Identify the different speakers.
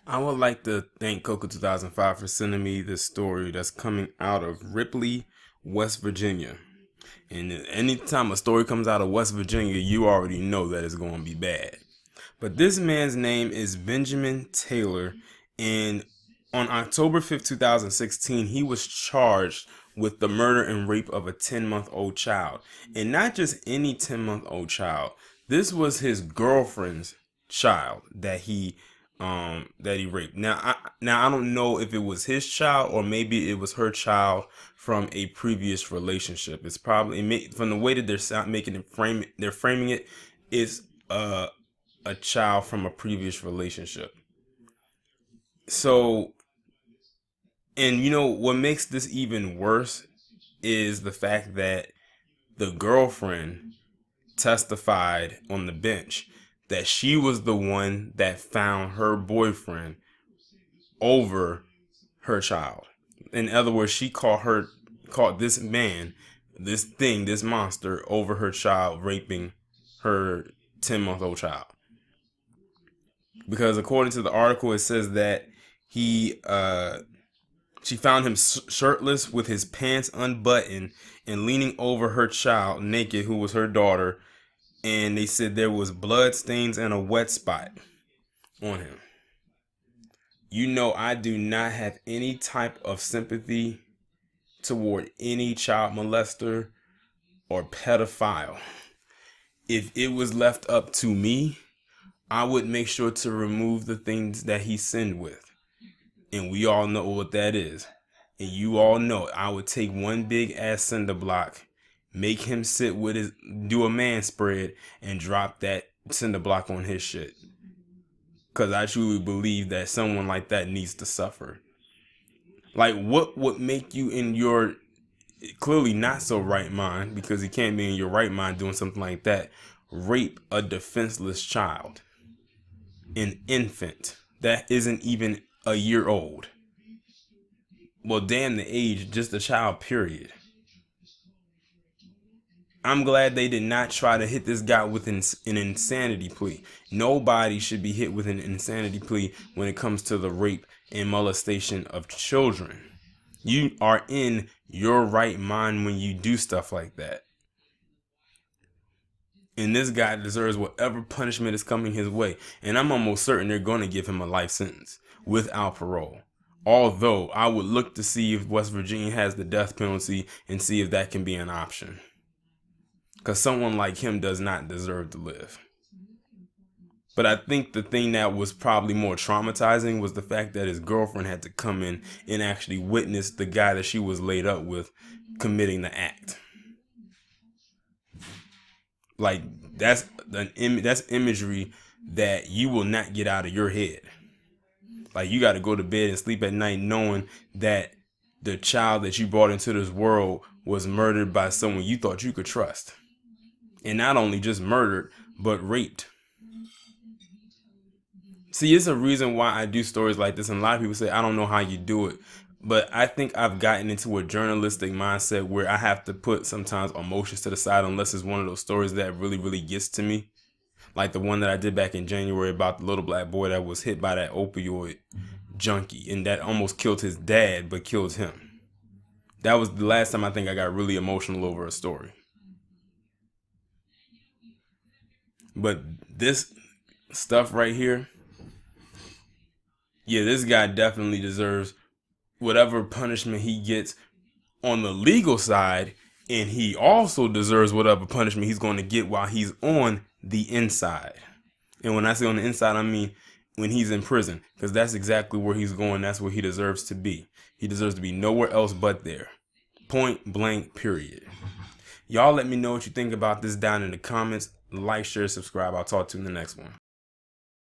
Speaker 1: I would like to thank Coco 2005 for sending me this story that's coming out of Ripley, West Virginia. And anytime a story comes out of West Virginia, you already know that it's going to be bad. But this man's name is Benjamin Taylor, and on October 5th, 2016, he was charged with the murder and rape of a 10-month-old child. And not just any 10-month-old child. This was his girlfriend's child that he raped. Now I don't know if it was his child or maybe it was her child from a previous relationship. It's probably from the way that they're framing it is a child from a previous relationship. So, and you know what makes this even worse is the fact that the girlfriend testified on the bench that she was the one that found her boyfriend over her child. In other words, she caught this man, this monster over her child, raping her 10-month-old child. Because according to the article, it says that she found him shirtless with his pants unbuttoned and leaning over her child naked, who was her daughter. And they said there was blood stains and a wet spot on him. You know, I do not have any type of sympathy toward any child molester or pedophile. If it was left up to me, I would make sure to remove the things that he sinned with. And we all know what that is. And you all know I would take one big ass cinder block, make him sit with do a man spread, and drop that cinder block on his shit. Because I truly believe that someone like that needs to suffer. Like, what would make you in your clearly not so right mind, because you can't be in your right mind doing something like that, rape a defenseless child? An infant that isn't even a year old. Well, damn the age, just a child, period. I'm glad they did not try to hit this guy with an insanity plea. Nobody should be hit with an insanity plea when it comes to the rape and molestation of children. You are in your right mind when you do stuff like that. And this guy deserves whatever punishment is coming his way. And I'm almost certain they're going to give him a life sentence without parole. Although I would look to see if West Virginia has the death penalty and see if that can be an option. Because someone like him does not deserve to live. But I think the thing that was probably more traumatizing was the fact that his girlfriend had to come in and actually witness the guy that she was laid up with committing the act. Like, that's imagery that you will not get out of your head. Like, you got to go to bed and sleep at night knowing that the child that you brought into this world was murdered by someone you thought you could trust. And not only just murdered, but raped. See, it's a reason why I do stories like this. And a lot of people say, I don't know how you do it. But I think I've gotten into a journalistic mindset where I have to put sometimes emotions to the side unless it's one of those stories that really, really gets to me. Like the one that I did back in January about the little black boy that was hit by that opioid junkie. And that almost killed his dad, but killed him. That was the last time I think I got really emotional over a story. But this stuff right here, yeah, this guy definitely deserves whatever punishment he gets on the legal side, and he also deserves whatever punishment he's going to get while he's on the inside. And when I say on the inside, I mean when he's in prison, because that's exactly where he's going. That's where he deserves to be. He deserves to be nowhere else but there. Point blank, period. Y'all let me know what you think about this down in the comments. Like, share, subscribe. I'll talk to you in the next one.